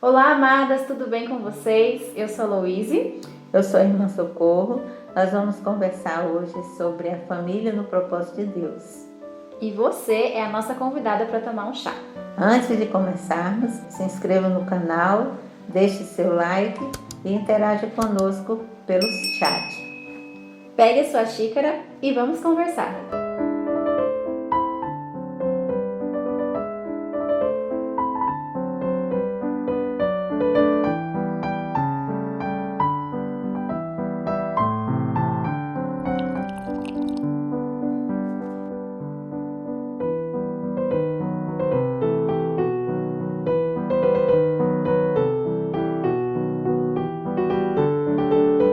Olá, amadas, tudo bem com vocês? Eu sou a Louise. Eu sou a irmã Socorro. Nós vamos conversar hoje sobre a família no propósito de Deus. E você é a nossa convidada para tomar um chá. Antes de começarmos, se inscreva no canal, deixe seu like e interaja conosco pelo chat. Pegue sua xícara e vamos conversar.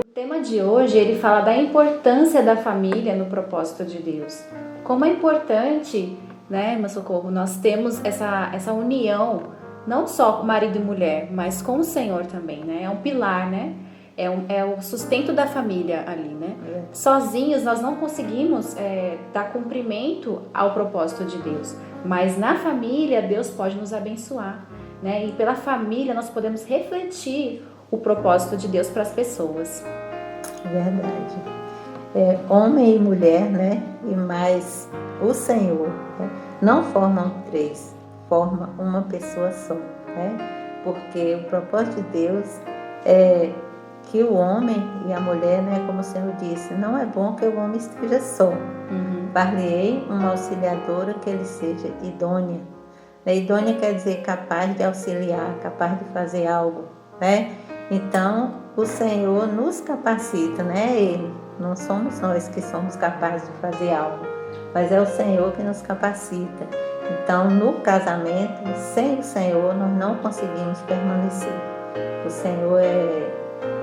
O tema de hoje, ele fala da importância da família no propósito de Deus. Como é importante, né, irmã Socorro, nós temos essa união, não só marido e mulher, mas com o Senhor também, né? É um pilar, né? É o sustento da família ali, né? Sozinhos nós não conseguimos dar cumprimento ao propósito de Deus, mas na família Deus pode nos abençoar, né? E pela família nós podemos refletir o propósito de Deus para as pessoas. Verdade. Homem e mulher, né? E mais o Senhor, né? Não formam três, formam uma pessoa só, né? Porque o propósito de Deus é que o homem e a mulher, né, como o Senhor disse, não é bom que o homem esteja só. Dar-lhe-ei uma auxiliadora que ele seja idônea. Idônea quer dizer capaz de auxiliar, capaz de fazer algo, né? Então, o Senhor nos capacita, né? Ele. Não somos nós que somos capazes de fazer algo, mas é o Senhor que nos capacita. Então, no casamento, sem o Senhor, nós não conseguimos permanecer. O Senhor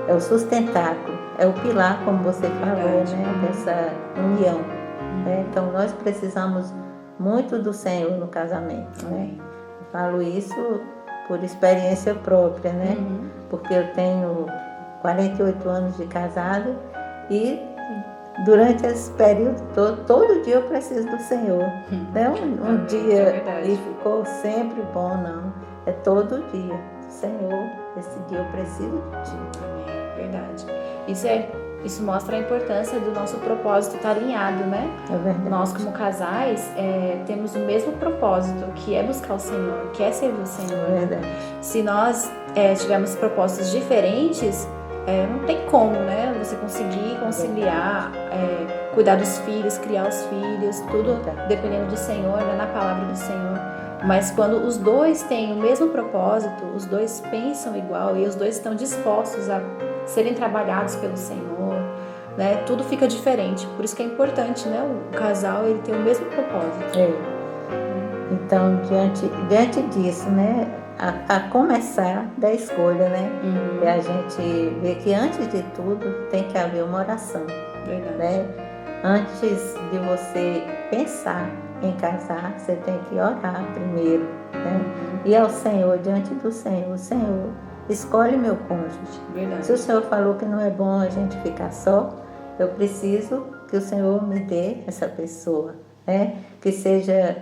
é o sustentáculo, é o pilar, como você falou, né? Dessa união. Né? Então, nós precisamos muito do Senhor no casamento, né? Eu falo isso por experiência própria, né? Porque eu tenho 48 anos de casado e durante esse período todo dia eu preciso do Senhor. Não é um dia e ficou sempre bom, não. É todo dia. Senhor, esse dia eu preciso de Ti. Verdade. Isso mostra a importância do nosso propósito estar alinhado, né? É verdade. Nós, como casais, temos o mesmo propósito, que é buscar o Senhor, que é servir o Senhor. É verdade. Se nós tivermos propósitos diferentes, não tem como, né? Você conseguir conciliar, cuidar dos filhos, criar os filhos, tudo dependendo do Senhor, né? Na palavra do Senhor. Mas quando os dois têm o mesmo propósito, os dois pensam igual e os dois estão dispostos a serem trabalhados pelo Senhor, né? Tudo fica diferente. Por isso que é importante, né? O casal ele tem o mesmo propósito. Então, diante disso, né? A começar da escolha, né? E a gente vê que antes de tudo tem que haver uma oração. Verdade. Né? Antes de você pensar em casar, você tem que orar primeiro, né? E ao Senhor, diante do Senhor, Senhor, escolhe meu cônjuge. Verdade. Se o Senhor falou que não é bom a gente ficar só, eu preciso que o Senhor me dê essa pessoa, né? Que seja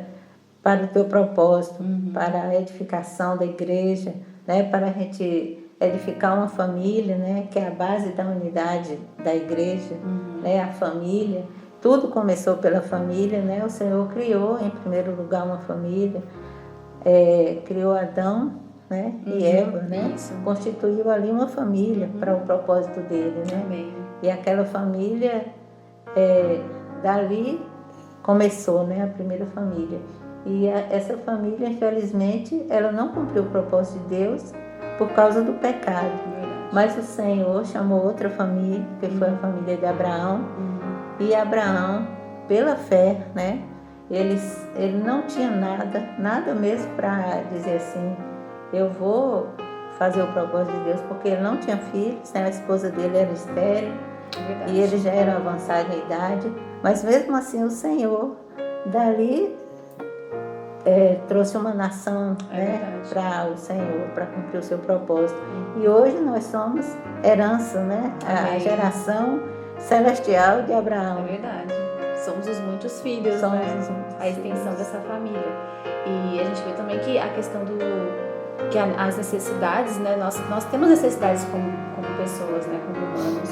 para o teu propósito, para a edificação da igreja, né? Para a gente edificar uma família, né? Que é a base da unidade da igreja, né? A família. Tudo começou pela família, né? O Senhor criou, em primeiro lugar, uma família. Criou Adão, né? E Eva, né? Isso. Constituiu ali uma família para o propósito dele, né? Amém. E aquela família, dali começou, né? A primeira família. E essa família, infelizmente, ela não cumpriu o propósito de Deus por causa do pecado. Mas o Senhor chamou outra família, que foi a família de Abraão. E Abraão, pela fé, né? Ele não tinha nada mesmo para dizer assim, eu vou fazer o propósito de Deus, porque ele não tinha filhos, né? A esposa dele era estéril, e ele já era avançado em idade, mas mesmo assim o Senhor dali trouxe uma nação, né? Para o Senhor, para cumprir o seu propósito. E hoje nós somos herança, né? A geração celestial de Abraão. É verdade. Somos os muitos filhos, Somos né? os muitos A extensão dessa família. E a gente vê também que a questão que as necessidades, né? Nós temos necessidades como pessoas, né? Como humanos.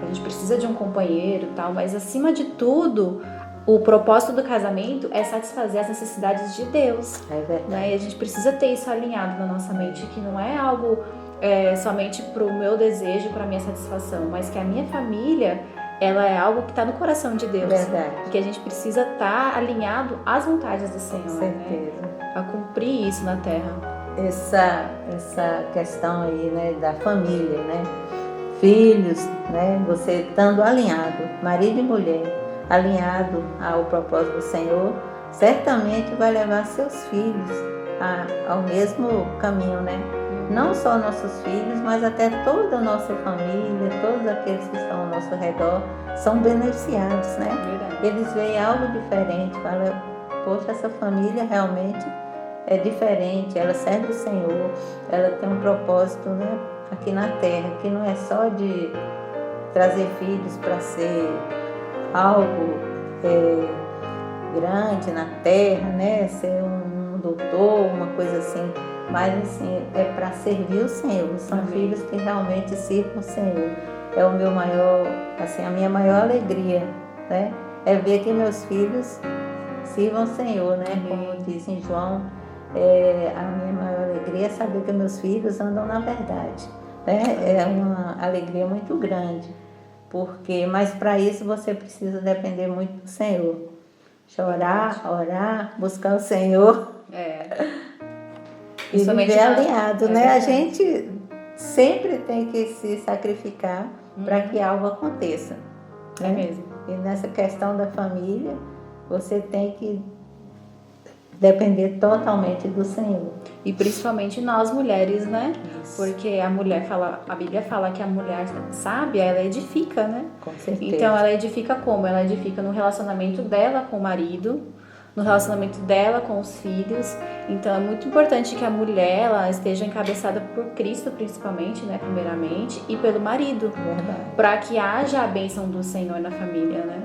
A gente precisa de um companheiro e tal, mas acima de tudo, o propósito do casamento é satisfazer as necessidades de Deus. É verdade. Né? E a gente precisa ter isso alinhado na nossa mente, que não é algo somente para o meu desejo, para a minha satisfação, mas que a minha família, ela é algo que está no coração de Deus. Verdade. Que a gente precisa estar alinhado às vontades do Senhor. Com certeza. Né? A cumprir isso na terra. Essa questão aí, né, da família, né? Filhos, né? Você estando alinhado, marido e mulher, alinhado ao propósito do Senhor, certamente vai levar seus filhos ao mesmo caminho, né? Não só nossos filhos, mas até toda a nossa família, todos aqueles que estão ao nosso redor são beneficiados, né? Verdade. Eles veem algo diferente, falam, poxa, essa família realmente é diferente, ela serve o Senhor, ela tem um propósito, né, aqui na terra, que não é só de trazer filhos para ser algo grande na terra, né, ser um doutor, uma coisa assim, mas assim, é para servir o Senhor. São Amém. Filhos que realmente sirvam o Senhor. É o meu maior, assim, a minha maior alegria, né, é ver que meus filhos sirvam o Senhor, né, Amém. como diz em João. A minha maior alegria é saber que meus filhos andam na verdade, né? É uma alegria muito grande, mas para isso você precisa depender muito do Senhor, chorar, orar, buscar o Senhor e viver alinhado, né? A gente sempre tem que se sacrificar para que algo aconteça, né? É mesmo. E nessa questão da família, você tem que depender totalmente do Senhor. E principalmente nós mulheres, né? Isso. Porque a Bíblia fala que a mulher sábia, ela edifica, né? Com certeza. Então ela edifica como? Ela edifica no relacionamento dela com o marido, no relacionamento dela com os filhos. Então é muito importante que a mulher ela esteja encabeçada por Cristo principalmente, né? Primeiramente, e pelo marido. Verdade. Para que haja a bênção do Senhor na família, né?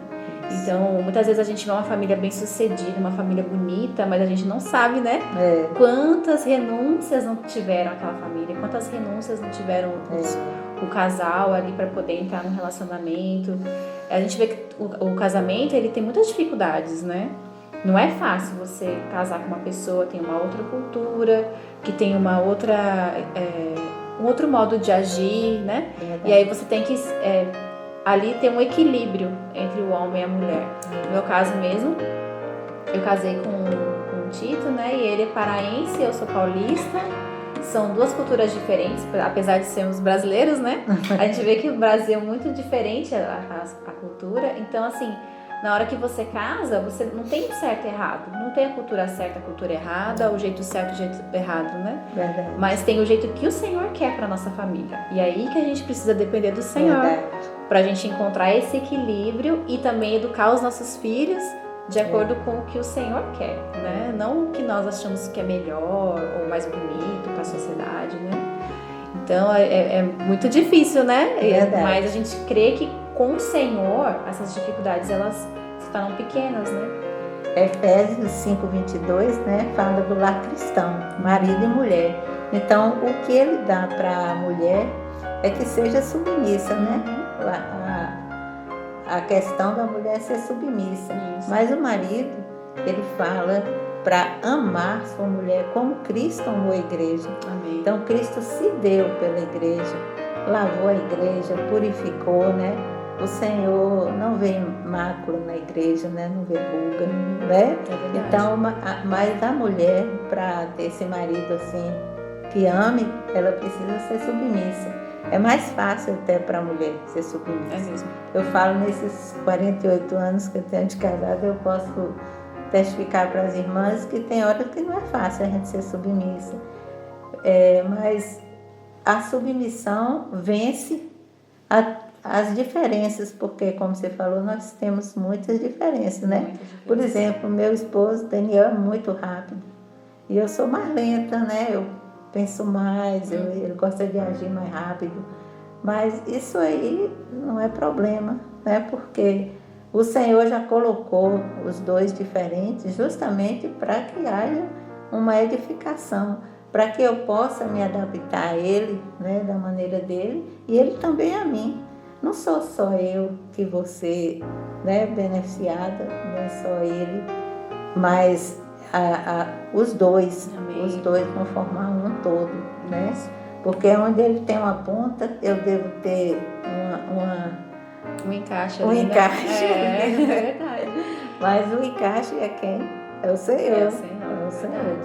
Então, muitas vezes a gente vê uma família bem sucedida, uma família bonita, mas a gente não sabe, né? Quantas renúncias não tiveram aquela família, quantas renúncias não tiveram o casal ali para poder entrar num relacionamento. A gente vê que o casamento, ele tem muitas dificuldades, né? Não é fácil você casar com uma pessoa que tem uma outra cultura, que tem uma outra, um outro modo de agir, né? E aí você tem que ali ter um equilíbrio entre o homem e a mulher. No meu caso mesmo, eu casei com o Tito, né? E ele é paraense, eu sou paulista. São duas culturas diferentes, apesar de sermos brasileiros, né? A gente vê que o Brasil é muito diferente a cultura. Então, assim, na hora que você casa, você não tem o certo e errado. Não tem a cultura certa, a cultura errada, o jeito certo, o jeito errado, né? Verdade. Mas tem o jeito que o Senhor quer para nossa família. E aí que a gente precisa depender do Senhor. Para a gente encontrar esse equilíbrio e também educar os nossos filhos de acordo com o que o Senhor quer, né? Não o que nós achamos que é melhor ou mais bonito para a sociedade, né? Então é muito difícil, né? Mas a gente crê que com o Senhor essas dificuldades elas se tornam pequenas, né? Efésios 5:22, né? Fala do lar cristão, marido e mulher. Então o que ele dá para a mulher é que seja submissa, né? A questão da mulher ser submissa. Isso. Mas o marido, ele fala para amar sua mulher como Cristo amou a igreja. Amém. Então Cristo se deu pela igreja, lavou a igreja, purificou, né? O Senhor não vê mácula na igreja, né? Não vê ruga, né? Então, mas a mulher, para ter esse marido assim que ame, ela precisa ser submissa. É mais fácil até para a mulher ser submissa. É mesmo. Eu falo nesses 48 anos que eu tenho de casada, eu posso testificar para as irmãs que tem horas que não é fácil a gente ser submissa. Mas a submissão vence as diferenças, porque, como você falou, nós temos muitas diferenças, né? Por exemplo, meu esposo, Daniel, é muito rápido. E eu sou mais lenta, né? Eu penso mais, ele gosta de agir mais rápido. Mas isso aí não é problema, né? Porque o Senhor já colocou os dois diferentes justamente para que haja uma edificação. para que eu possa me adaptar a ele, né, da maneira dele, e ele também a mim. Não sou só eu que vou ser, né, beneficiada, não é só ele, mas os dois vão formar um todo, né? Porque onde ele tem uma ponta, eu devo ter um encaixe um ali, encaixe. Né? É verdade. Mas o encaixe é quem? É o Senhor. É o Senhor. É o Senhor.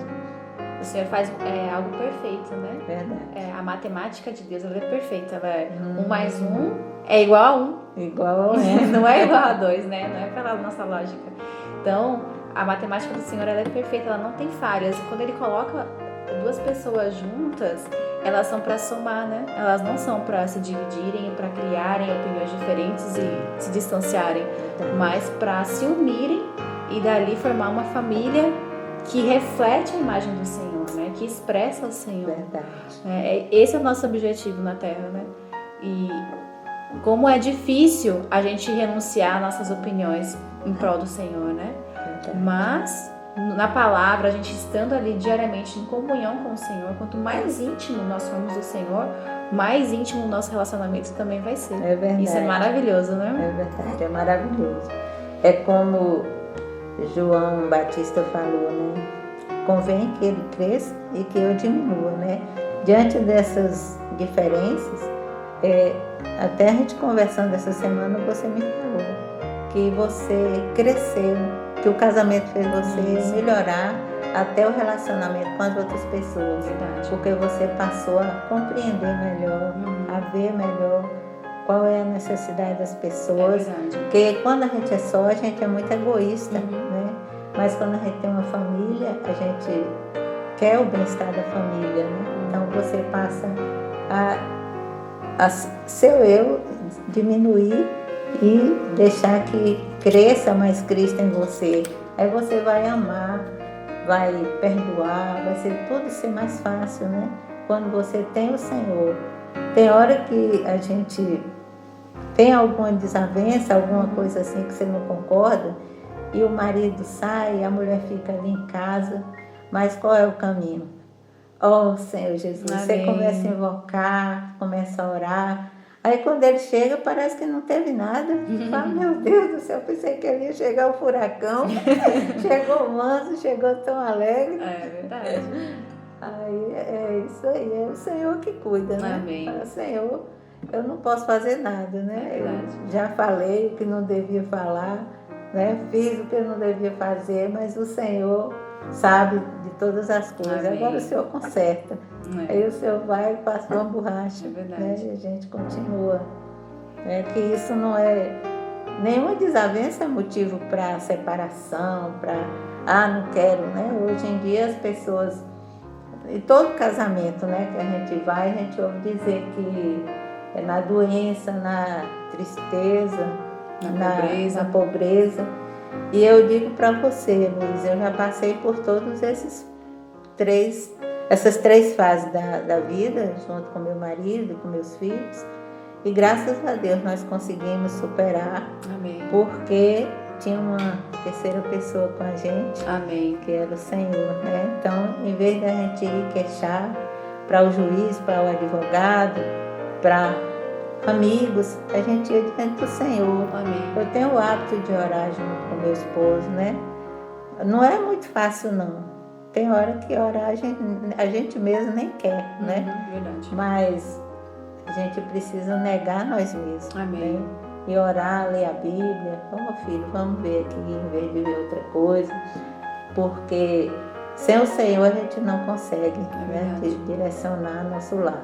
O Senhor faz algo perfeito, né? Verdade. A matemática de Deus, ela é perfeita. Ela é 1 mais 1 é igual a 1. Igual a Não é igual a 2, né? Não é pela nossa lógica. Então, a matemática do Senhor, ela é perfeita, ela não tem falhas. Quando Ele coloca duas pessoas juntas, elas são para somar, né? Elas não são para se dividirem, para criarem opiniões diferentes e se distanciarem, mas para se unirem e dali formar uma família que reflete a imagem do Senhor, né? Que expressa o Senhor. Verdade. Esse é o nosso objetivo na Terra, né? E como é difícil a gente renunciar às nossas opiniões em prol do Senhor, né? Verdade. Mas na palavra, a gente estando ali diariamente em comunhão com o Senhor, quanto mais íntimo nós formos do Senhor, mais íntimo o nosso relacionamento também vai ser. É verdade. Isso é maravilhoso, né? É verdade, é maravilhoso. É como João Batista falou, né? Convém que ele cresça e que eu diminua, né? Diante dessas diferenças, até a gente conversando essa semana, você me falou que você cresceu, que o casamento fez você melhorar até o relacionamento com as outras pessoas. Verdade. Porque você passou a compreender melhor, a ver melhor qual é a necessidade das pessoas. É verdade. Porque quando a gente é só, a gente é muito egoísta, né? Mas quando a gente tem uma família, a gente quer o bem-estar da família, né? Então você passa a seu eu diminuir e deixar que cresça mais Cristo em você. Aí você vai amar, vai perdoar, vai ser tudo ser mais fácil, né? Quando você tem o Senhor. Tem hora que a gente tem alguma desavença, alguma coisa assim que você não concorda, e o marido sai, a mulher fica ali em casa, mas qual é o caminho? Oh, Senhor Jesus, Amém. Você começa a invocar, começa a orar. Aí quando ele chega, parece que não teve nada. Fala, meu Deus do céu, pensei que ele ia chegar o furacão. Chegou manso, chegou tão alegre. É verdade. Aí é isso aí, é o Senhor que cuida, né? Amém. Fala, Senhor, eu não posso fazer nada, né? É verdade. Eu já falei o que não devia falar, né? Fiz o que eu não devia fazer, mas o Senhor sabe de todas as coisas. Amém. Agora o Senhor conserta. Aí o Senhor vai e passa uma borracha, né? E a gente continua. Que isso não é... Nenhuma desavença é motivo para separação, para... não quero, né? Hoje em dia as pessoas... Em todo casamento, né, que a gente vai, a gente ouve dizer que é na doença, na tristeza, na pobreza. E eu digo para você, Luiz, eu já passei por todos essas três fases da vida, junto com meu marido, com meus filhos. E graças a Deus nós conseguimos superar. Amém. Porque tinha uma terceira pessoa com a gente. Amém. Que era o Senhor, né? Então, em vez da gente ir queixar para o juiz, para o advogado, para amigos, a gente ia diante do Senhor. Amém. Eu tenho o hábito de orar junto com meu esposo, né? Não é muito fácil, não. Tem hora que orar a gente mesmo nem quer, né? Verdade. Mas a gente precisa negar nós mesmos. Amém. Né? E orar, ler a Bíblia. Vamos, filho, vamos ver aqui em vez de ver outra coisa. Porque sem o Senhor a gente não consegue, né, direcionar nosso lar.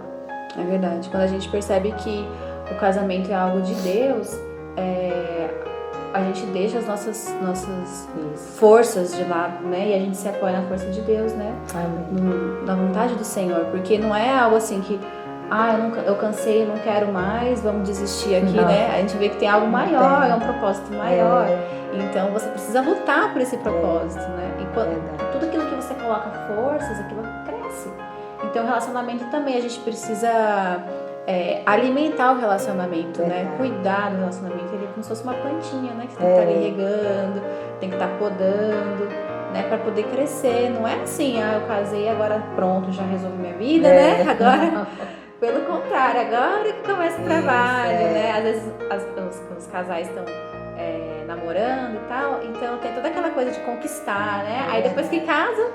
É verdade. Quando a gente percebe que o casamento é algo de Deus, a gente deixa as nossas forças de lado, né? E a gente se apoia na força de Deus, né? Amém. Na vontade do Senhor. Porque não é algo assim que... eu cansei, não quero mais, vamos desistir aqui, Não. né? A gente vê que tem algo maior, é um propósito maior. É. Então você precisa lutar por esse propósito, né? E Verdade. tudo aquilo que você coloca forças, aquilo cresce. Então o relacionamento também, a gente precisa alimentar o relacionamento, Verdade. né? Cuidar do relacionamento. Ele é como se fosse uma plantinha, né? Que você tem que estar ali regando, tem que estar podando. né, para poder crescer. Não é assim, eu casei, agora pronto, já resolvi minha vida, né? Agora, pelo contrário, agora que começa o trabalho, né? Às vezes os casais estão namorando e tal, então tem toda aquela coisa de conquistar, né? Aí depois que casa,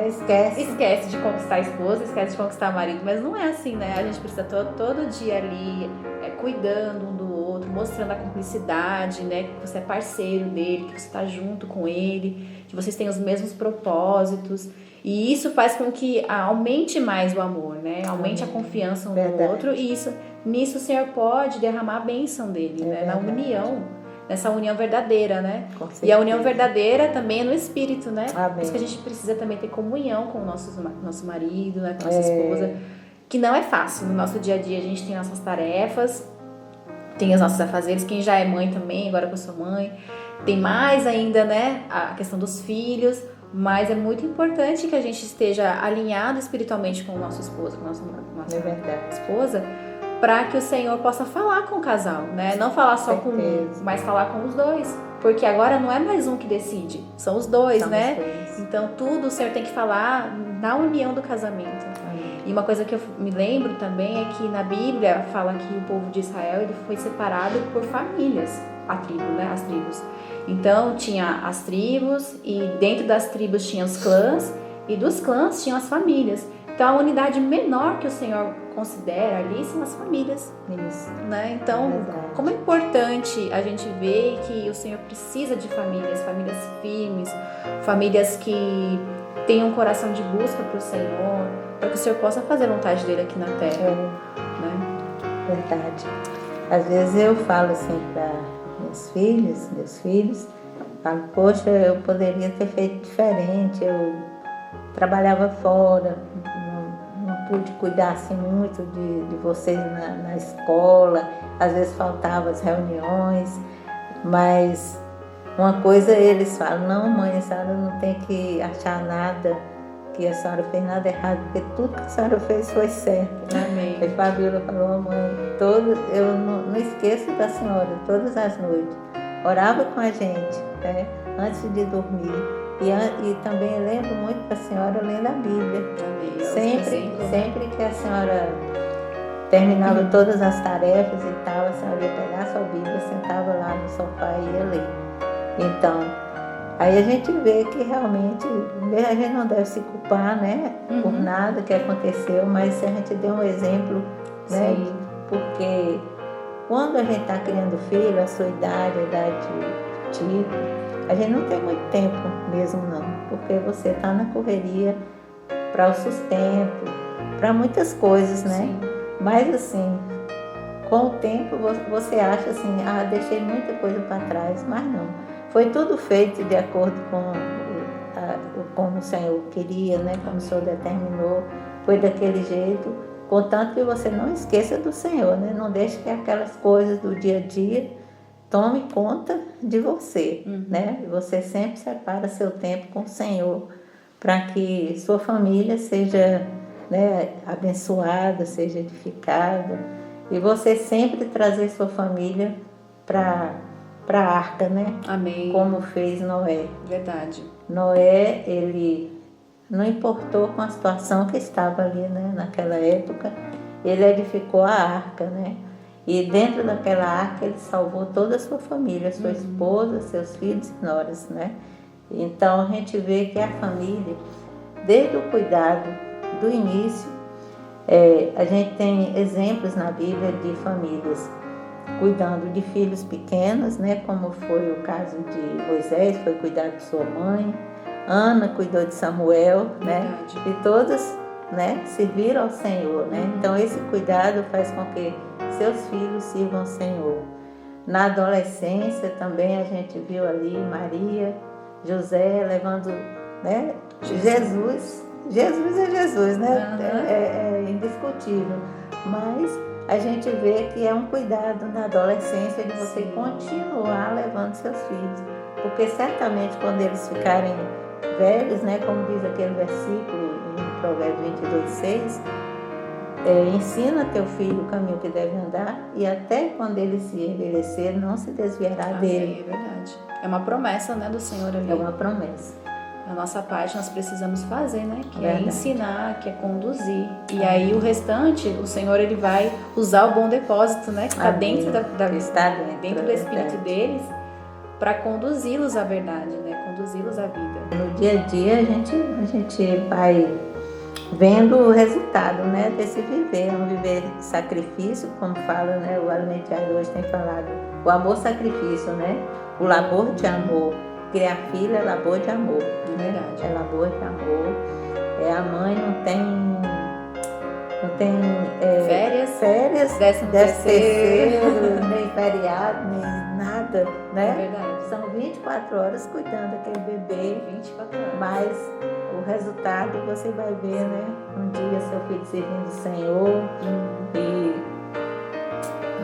esquece de conquistar a esposa, esquece de conquistar o marido, mas não é assim, né? A gente precisa todo dia ali cuidando um do outro, mostrando a cumplicidade, né? Que você é parceiro dele, que você está junto com ele, que vocês têm os mesmos propósitos. E isso faz com que aumente mais o amor, né? Aumente a confiança um no outro, e nisso o Senhor pode derramar a bênção dele, né? Na união. Nessa união verdadeira, né? E a união verdadeira também é no espírito, né? Por isso que a gente precisa também ter comunhão com o nosso marido, né? Com a nossa esposa, que não é fácil. No nosso dia a dia a gente tem nossas tarefas, tem os nossos afazeres. Quem já é mãe também, agora que eu sou mãe, tem mais ainda, né? A questão dos filhos, mas é muito importante que a gente esteja alinhado espiritualmente com o nosso esposo, com a nossa esposa, para que o Senhor possa falar com o casal, né? Não falar só com um, mas falar com os dois. Porque agora não é mais um que decide, são os dois, né? Então tudo o Senhor tem que falar na união do casamento. E uma coisa que eu me lembro também é que na Bíblia fala que o povo de Israel ele foi separado por famílias, a tribo, né? As tribos. Então tinha as tribos e dentro das tribos tinha os clãs e dos clãs tinham as famílias. Então a unidade menor que o Senhor considera ali são as famílias. Isso. Né? Então, como é importante a gente ver que o Senhor precisa de famílias firmes, famílias que tenham um coração de busca para o Senhor, para que o Senhor possa fazer a vontade dele aqui na terra. Né? Verdade. Às vezes eu falo assim para meus filhos, falo, poxa, eu poderia ter feito diferente, eu trabalhava fora, não pude cuidar assim muito de vocês na escola, às vezes faltavam as reuniões, mas uma coisa eles falam, não mãe, a senhora não tem que achar nada, que a senhora fez nada errado, porque tudo que a senhora fez foi certo. Amém. Aí Fabíola falou, mãe, eu não esqueço da senhora, todas as noites, orava com a gente, né, antes de dormir. E também lembro muito da senhora lendo a Bíblia. Sempre que a senhora terminava todas as tarefas e tal, a senhora ia pegar a sua Bíblia, sentava lá no sofá e ia ler. Então, aí a gente vê que realmente a gente não deve se culpar, né, por nada que aconteceu, mas se a gente deu um exemplo, né, porque quando a gente está criando filho, a sua idade, a idade tipo, a gente não tem muito tempo mesmo não, porque você está na correria para o sustento, para muitas coisas, né? Sim. Mas assim, com o tempo você acha assim, deixei muita coisa para trás, mas não. Foi tudo feito de acordo com como o Senhor queria, né? Como o Senhor determinou, foi daquele jeito, contanto que você não esqueça do Senhor, né? Não deixe que aquelas coisas do dia a dia tome conta de você, né? Você sempre separa seu tempo com o Senhor para que sua família seja, né, abençoada, seja edificada e você sempre trazer sua família para a arca, né? Amém. Como fez Noé. Verdade. Noé, ele não importou com a situação que estava ali, né? Naquela época, ele edificou a arca, né? E dentro daquela arca ele salvou toda a sua família, sua esposa, seus filhos e noras, né? Então a gente vê que a família, desde o cuidado do início, a gente tem exemplos na Bíblia de famílias cuidando de filhos pequenos, né? Como foi o caso de Moisés, foi cuidar de sua mãe, Ana cuidou de Samuel, né? E todas, né, serviram ao Senhor, né? Então esse cuidado faz com que seus filhos sirvam ao Senhor. Na adolescência também a gente viu ali Maria, José levando, né, Jesus é Jesus, né? É indiscutível. Mas a gente vê que é um cuidado na adolescência de você continuar levando seus filhos. Porque certamente quando eles ficarem velhos, né, como diz aquele versículo em Provérbios 22:6, ensina teu filho o caminho que deve andar e até quando ele se envelhecer não se desviará dele. É verdade. É uma promessa, né, do Senhor ali. É uma promessa. A nossa parte nós precisamos fazer, né? Que é Verdade. ensinar, que é conduzir. E aí o restante, o Senhor ele vai usar o bom depósito, né? Que está Amém. dentro Que está dentro do espírito deles, para conduzi-los à verdade, né? Conduzi-los à vida. No dia a dia a gente vai vendo o resultado, né, desse viver, um viver de sacrifício, como fala, né, o Alimentar hoje tem falado, o amor-sacrifício, né, o labor de amor. Criar filho é labor de amor. De verdade. É labor de amor. A mãe não tem férias, décimo décimo terceiro. terceiro, nem feriado, nem nada, É né? verdade. São 24 horas cuidando daquele bebê, 24 horas. mas o resultado você vai ver, né? Um dia seu filho servindo o Senhor e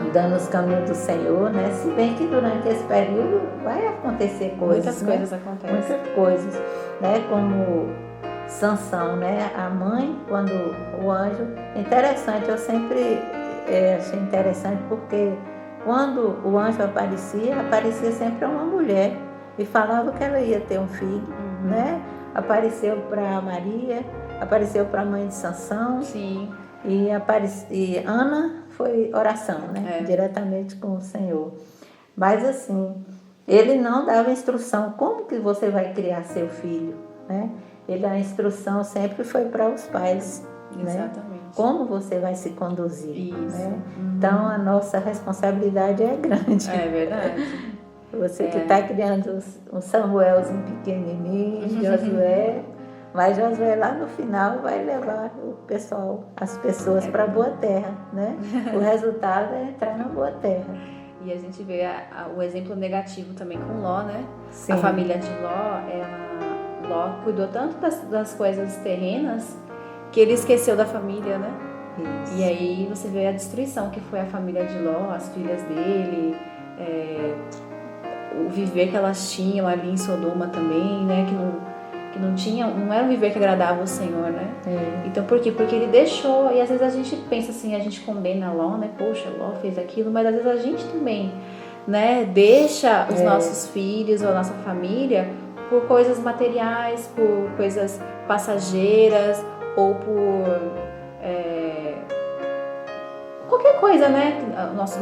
andando nos caminhos do Senhor, né? Se bem que durante esse período vai acontecer coisas, Muitas né? coisas acontecem. Muitas coisas, né? Como Sansão, né? A mãe, quando o anjo... Interessante, eu sempre achei interessante porque quando o anjo aparecia sempre uma mulher e falava que ela ia ter um filho, né? Apareceu para Maria, apareceu para a mãe de Sansão. Sim. E Ana foi oração, né? Diretamente com o Senhor. Mas assim, ele não dava instrução. Como que você vai criar seu filho, né? A instrução sempre foi para os pais, né? Exatamente. Como você vai se conduzir, Isso. né? Então a nossa responsabilidade é grande. É verdade. Você que está criando um Samuelzinho pequenininho, Josué, mas Josué lá no final vai levar o pessoal, as pessoas para a boa terra, né? O resultado é entrar na boa terra. E a gente vê o exemplo negativo também com Ló, né? Sim. A família de Ló cuidou tanto das coisas terrenas que ele esqueceu da família, né? Isso. E aí você vê a destruição que foi a família de Ló, as filhas dele, o viver que elas tinham ali em Sodoma também, né? Que não era um viver que agradava o Senhor, né? Então por quê? Porque ele deixou, e às vezes a gente pensa assim, a gente condena Ló, né? Poxa, Ló fez aquilo, mas às vezes a gente também, né? Deixa os nossos filhos ou a nossa família por coisas materiais, por coisas passageiras ou por qualquer coisa, né? Nosso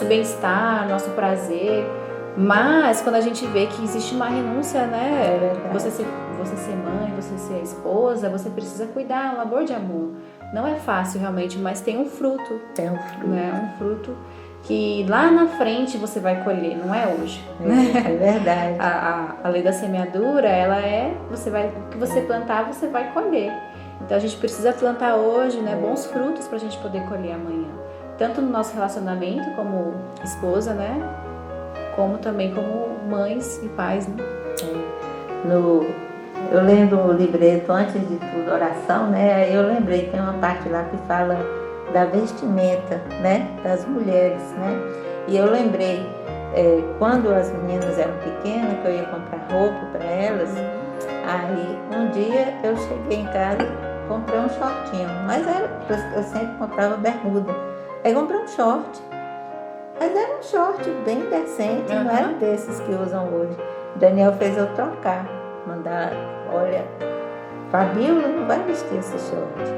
bem-estar, nosso prazer. Mas quando a gente vê que existe uma renúncia, né? Você ser mãe, você ser esposa, você precisa cuidar, é um labor de amor. Não é fácil realmente, mas tem um fruto. Tem um fruto. Né? Um fruto que lá na frente você vai colher, não é hoje. É verdade. A lei da semeadura, ela o que você plantar, você vai colher. Então a gente precisa plantar hoje, né, bons frutos para a gente poder colher amanhã. Tanto no nosso relacionamento como esposa, né? Como também como mães e pais, né? Eu lendo o livreto antes de tudo, oração, né? Eu lembrei, tem uma parte lá que fala da vestimenta, né? Das mulheres, né? E eu lembrei, quando as meninas eram pequenas, que eu ia comprar roupa para elas, aí um dia eu cheguei em casa e comprei um shortinho, mas eu sempre comprava bermuda. Aí comprei um short, mas era um short bem decente, não era desses que usam hoje. Daniel fez eu trocar, mandar, olha, Fabíola não vai vestir esse short,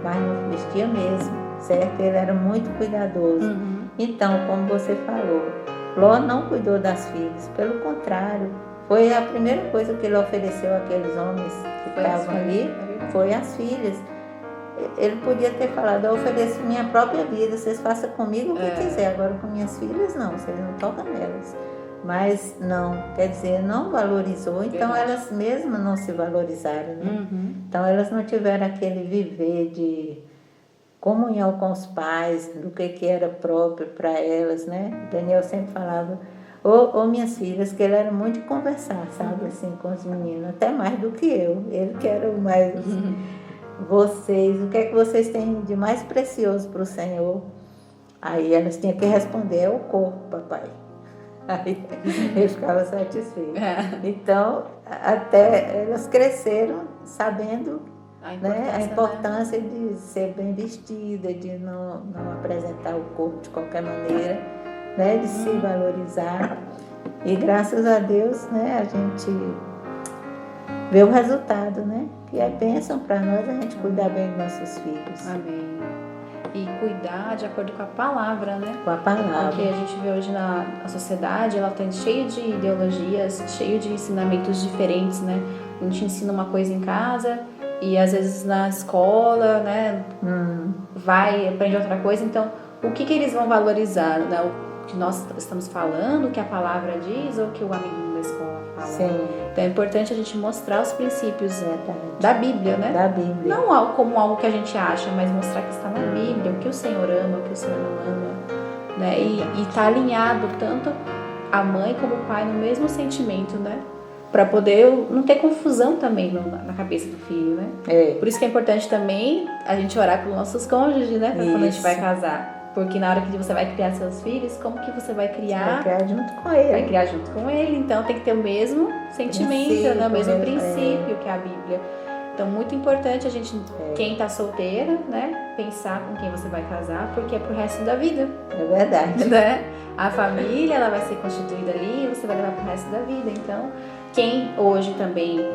mas não vestia mesmo, certo? Ele era muito cuidadoso. Então, como você falou, Ló não cuidou das filhas, pelo contrário, foi a primeira coisa que ele ofereceu àqueles homens que estavam ali, foi as filhas. Ele podia ter falado, eu ofereço minha própria vida, vocês façam comigo o que quiser, agora com minhas filhas não, vocês não tocam nelas. Mas não, quer dizer, não valorizou, então elas mesmas não se valorizaram, né? Então elas não tiveram aquele viver de comunhão com os pais, do que era próprio para elas, né? Daniel sempre falava, ô minhas filhas, que ele era muito de conversar, sabe, assim, com os meninos, até mais do que eu, ele que era o mais... Vocês, o que é que vocês têm de mais precioso para o Senhor? Aí elas tinham que responder, é o corpo, papai. Aí ele ficava satisfeito. Então, até elas cresceram sabendo a importância de ser bem vestida, de não apresentar o corpo de qualquer maneira, né, de se valorizar. E graças a Deus, né, a gente vê o resultado, né? Que é bênção para nós a gente cuidar bem dos nossos filhos. Amém. E cuidar de acordo com a palavra, né? Com a palavra. Porque a gente vê hoje na sociedade, ela está cheia de ideologias, cheio de ensinamentos diferentes, né? A gente ensina uma coisa em casa e às vezes na escola, né? Aprende outra coisa. Então, o que eles vão valorizar, né? O que nós estamos falando, o que a palavra diz ou o que o amiguinho da escola fala? Sim. Então é importante a gente mostrar os princípios da Bíblia, né? Da Bíblia. Não como algo que a gente acha, mas mostrar que está na Bíblia, o que o Senhor ama, o que o Senhor não ama, né? E tá alinhado tanto a mãe como o pai no mesmo sentimento, né? Para poder não ter confusão também na cabeça do filho, né? Por isso que é importante também a gente orar pelos nossos cônjuges, né? Pra quando a gente vai casar. Porque na hora que você vai criar seus filhos, como que você vai criar? Vai criar junto com ele. Vai criar junto com ele. Então tem que ter o mesmo sentimento, né? O mesmo princípio que a Bíblia. Então muito importante a gente, quem tá solteira, né? Pensar com quem você vai casar, porque é pro resto da vida. É verdade. Né? A família, ela vai ser constituída ali e você vai levar pro resto da vida. Então, quem hoje também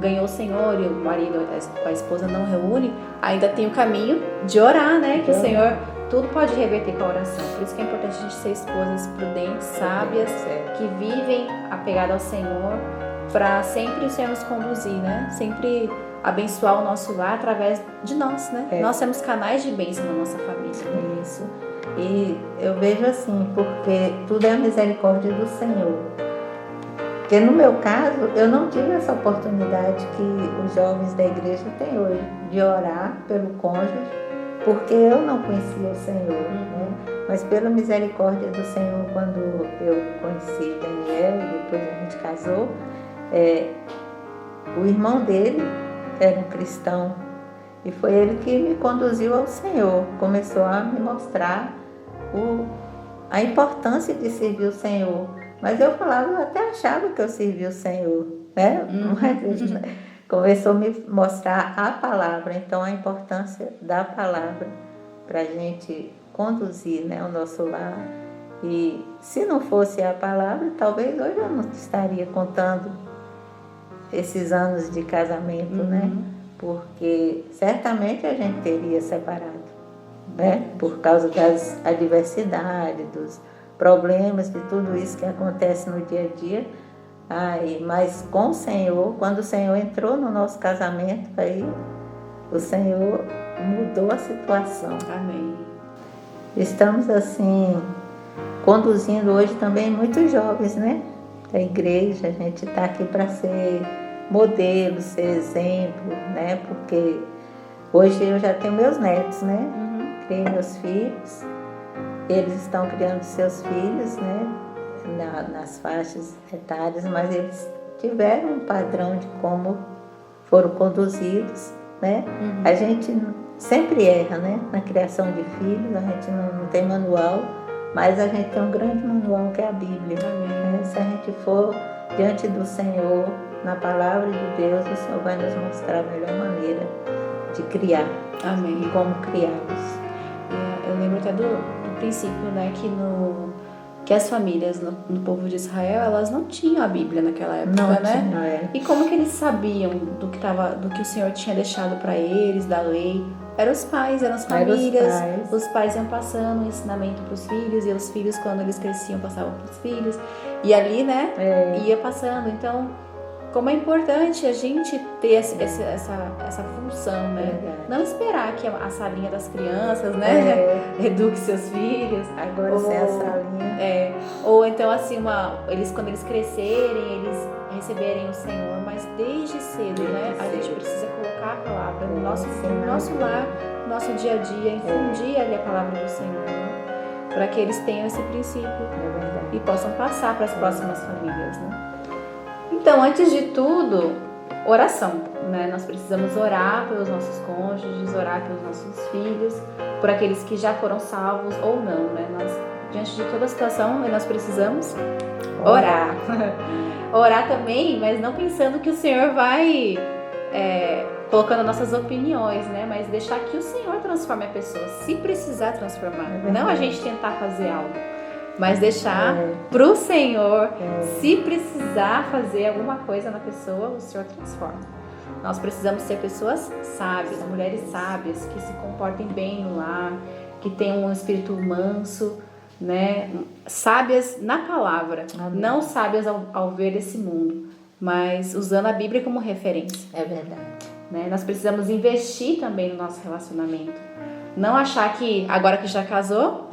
ganhou o Senhor e o marido, a esposa não reúne, ainda tem o caminho de orar, né? Que o Senhor, tudo pode reverter com a oração. Por isso que é importante a gente ser esposas prudentes, sábias, que vivem apegadas ao Senhor, para sempre o Senhor nos conduzir, né? Sempre abençoar o nosso lar através de nós, né? Nós somos canais de bênção na nossa família. Isso. E eu vejo assim, porque tudo é a misericórdia do Senhor. Porque no meu caso, eu não tive essa oportunidade que os jovens da igreja têm hoje, de orar pelo cônjuge, porque eu não conhecia o Senhor, né? Mas pela misericórdia do Senhor, quando eu conheci Daniel e depois a gente casou, o irmão dele era um cristão e foi ele que me conduziu ao Senhor, começou a me mostrar a importância de servir o Senhor. Mas eu falava, eu até achava que eu servia o Senhor, né? Mas começou a me mostrar a palavra, então a importância da palavra para a gente conduzir, né, o nosso lar. E se não fosse a palavra, talvez hoje eu não estaria contando esses anos de casamento, né? Porque certamente a gente teria separado, né? Por causa das adversidades, dos problemas, de tudo isso que acontece no dia a dia. Mas com o Senhor, quando o Senhor entrou no nosso casamento, aí o Senhor mudou a situação. Amém. Estamos assim conduzindo hoje também muitos jovens, né? Da igreja, a gente está aqui para ser modelo, ser exemplo, né? Porque hoje eu já tenho meus netos, né? Criei meus filhos, eles estão criando seus filhos, né? Nas faixas etárias, mas eles tiveram um padrão de como foram conduzidos, né? A gente sempre erra, né? Na criação de filhos, a gente não tem manual, mas a gente tem um grande manual que é a Bíblia. Né? Se a gente for diante do Senhor, na palavra de Deus, o Senhor vai nos mostrar a melhor maneira de criar. Amém. E como criá-los. Eu lembro até do princípio, né, que as famílias no povo de Israel, elas não tinham a Bíblia naquela época, não, né? Tinha. E como que eles sabiam do que o Senhor tinha deixado para eles, da lei? Eram os pais, eram as famílias. Os pais iam passando o ensinamento para os filhos, e os filhos, quando eles cresciam, passavam para os filhos. E ali, né, ia passando. Então, como é importante a gente ter essa função, né? Não esperar que a salinha das crianças, né, eduque seus filhos. Agora sem a salinha. Ou então, assim, quando eles crescerem, eles receberem o Senhor, mas desde cedo, né? A gente precisa colocar a palavra no nosso lar, no nosso dia a dia, infundir ali a palavra do Senhor, né? Para que eles tenham esse princípio e possam passar para as próximas famílias, né? Então, antes de tudo, oração, né? Nós precisamos orar pelos nossos cônjuges, orar pelos nossos filhos, por aqueles que já foram salvos ou não, né? Diante de toda a situação, nós precisamos orar. Orar também, mas não pensando que o Senhor vai colocando nossas opiniões, né? Mas deixar que o Senhor transforme a pessoa, se precisar transformar. Não a gente tentar fazer algo. mas deixar pro Senhor. Se precisar fazer alguma coisa na pessoa, o Senhor transforma. Nós precisamos ser pessoas sábias, mulheres sábias, que se comportem bem no lar, que tenham um espírito manso, né? Sábias na palavra, não sábias ao ver esse mundo, mas usando a Bíblia como referência. É verdade. Né? Nós precisamos investir também no nosso relacionamento. Não achar que agora que já casou,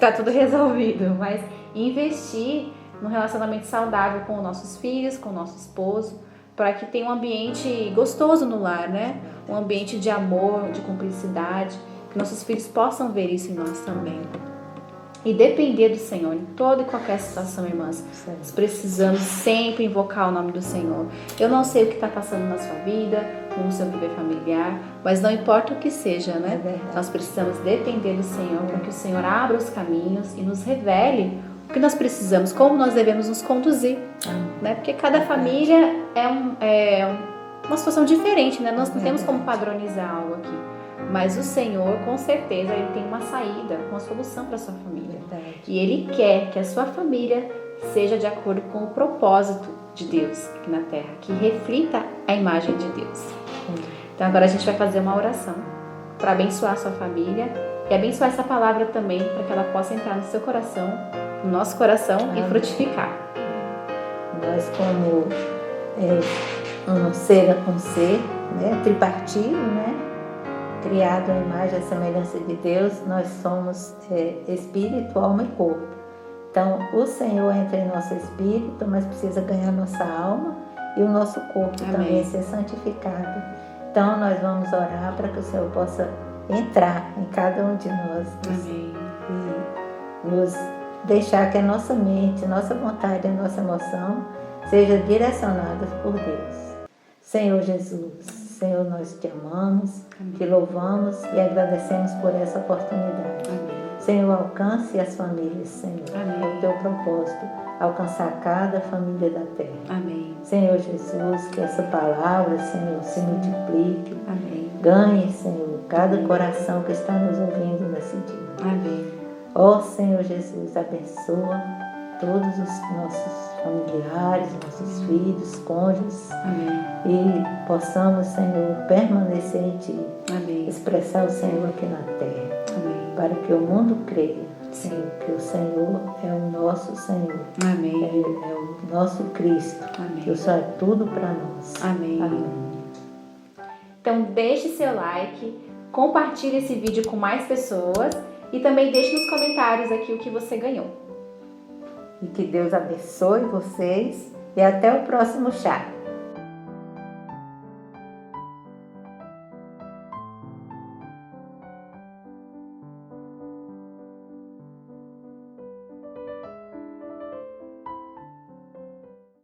tá tudo resolvido, mas investir num relacionamento saudável com os nossos filhos, com o nosso esposo, para que tenha um ambiente gostoso no lar, né? Um ambiente de amor, de cumplicidade, que nossos filhos possam ver isso em nós também. E depender do Senhor em toda e qualquer situação, irmãs. Nós precisamos sempre invocar o nome do Senhor. Eu não sei o que está passando na sua vida, no seu viver familiar, mas não importa o que seja, né? Nós precisamos depender do Senhor para que o Senhor abra os caminhos e nos revele o que nós precisamos, como nós devemos nos conduzir, né? Porque cada família é uma situação diferente, né? Nós não temos como padronizar algo aqui. Mas o Senhor, com certeza, Ele tem uma saída, uma solução para a sua família. E Ele quer que a sua família seja de acordo com o propósito de Deus aqui na Terra, que reflita a imagem de Deus. Então agora a gente vai fazer uma oração para abençoar a sua família e abençoar essa palavra também, para que ela possa entrar no seu coração, no nosso coração e frutificar. Nós como um ser, né, tripartido, né? Criado à imagem e semelhança de Deus, nós somos espírito, alma e corpo. Então, o Senhor entra em nosso espírito, mas precisa ganhar nossa alma e o nosso corpo também ser santificado. Então, nós vamos orar para que o Senhor possa entrar em cada um de nós e nos deixar que a nossa mente, nossa vontade e nossa emoção seja direcionada por Deus. Senhor Jesus, Senhor, nós te amamos, te louvamos e agradecemos por essa oportunidade. Senhor, alcance as famílias, Senhor. É o teu propósito, alcançar cada família da terra. Senhor Jesus, que essa palavra, Senhor, se multiplique. Ganhe, Senhor, cada coração que está nos ouvindo nesse dia. Ó Senhor Jesus, abençoa todos os nossos familiares, nossos filhos, cônjuges. E possamos, Senhor, permanecer em Ti. Expressar o Senhor aqui na terra. Para que o mundo creia, Senhor, que o Senhor é o nosso Senhor. É o nosso Cristo. Que o Senhor é tudo para nós. Então deixe seu like, compartilhe esse vídeo com mais pessoas e também deixe nos comentários aqui o que você ganhou. E que Deus abençoe vocês e até o próximo chá.